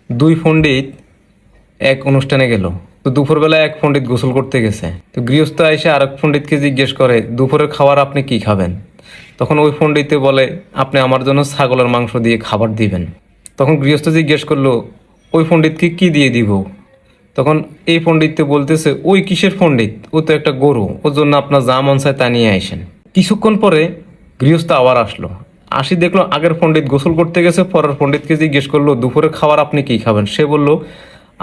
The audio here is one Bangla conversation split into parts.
দুই পণ্ডিত এক অনুষ্ঠানে গেল। তো দুপুরবেলা এক পণ্ডিত গোসল করতে গেছে। তো গৃহস্থ এসে আরেক পণ্ডিতকে জিজ্ঞেস করে, দুপুরের খাবার আপনি কি খাবেন? তখন ওই পণ্ডিতে বলে, আপনি আমার জন্য ছাগলের মাংস দিয়ে খাবার দিবেন। তখন গৃহস্থ জিজ্ঞেস করলো, ওই পণ্ডিতকে কি দিয়ে দিব? তখন এই পণ্ডিত বলতেছে, ওই কিসের পণ্ডিত? ও তো একটা গরু, ওর জন্য আপনার যা মন চায় তা নিয়ে আসেন। কিছুক্ষণ পরে গৃহস্থ আবার আসলো। আসি দেখলো আগের পণ্ডিত গোসল করতে গেছে। পরের পণ্ডিতকে জিজ্ঞেস করলো, দুপুরে খাবার আপনি কি খাবেন? সে বলল,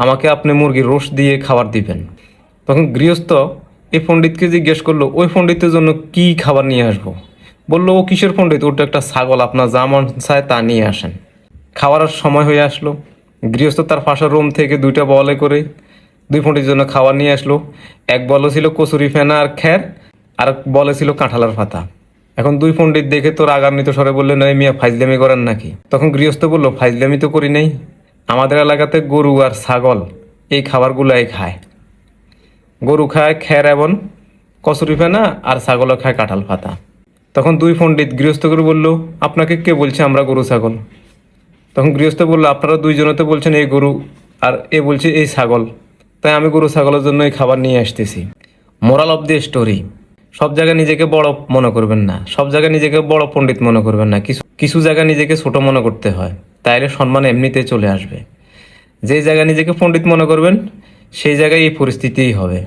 আমাকে আপনি মুরগির রোস্ট দিয়ে খাবার দিবেন। তখন গৃহস্থ এই পণ্ডিতকে জিজ্ঞেস করলো, ওই পণ্ডিতের জন্য কি খাবার নিয়ে আসবো? বললো, ও কিসের পণ্ডিত? ওটা একটা ছাগল, আপনার যা মন চায় তা নিয়ে আসেন। খাওয়ার সময় হয়ে আসলো। গৃহস্থ তার পাশের রুম থেকে দুইটা বলে করে দুই পণ্ডিতের জন্য খাবার নিয়ে আসলো। এক বলে ছিল কচুরি ফেনা আর খ্যার, আর বলে ছিল কাঁঠালের পাতা। এখন দুই পণ্ডিত দেখে তো রাগান্বিত স্বরে বললেন, এই মিয়া ফাইজলামি করেন নাকি? তখন গৃহস্থ বলল, ফাইজলামি তো করি নাই, আমাদের এলাকাতে গরু আর ছাগল এই খাবারগুলাই খায়। গরু খায় খ্যার এবং কচুরি ফেনা, আর ছাগলও খায় কাঁঠাল পাতা। তখন দুই পণ্ডিত গৃহস্থ করে বলল, আপনাকে কে বলছে আমরা গরু ছাগল? তখন গৃহস্থ বলল, আপনারা দুইজনে তো বলছেন এই গরু, আর এ বলছে এই ছাগল, তাই আমি গরু ছাগলের জন্য এই খাবার নিয়ে আসতেছি। মোরাল অফ দি স্টোরি, সব জায়গায় নিজেকে বড় মনে করবেন না, সব জায়গায় নিজেকে বড় পণ্ডিত মনে করবেন না, কিছু কিছু জায়গায় নিজেকে ছোট মনে করতে হয়, তাইলে সম্মান এমনিতেই চলে আসবে। যেই জায়গায় নিজেকে পণ্ডিত মনে করবেন সেই জায়গায় এই পরিস্থিতিই হবে।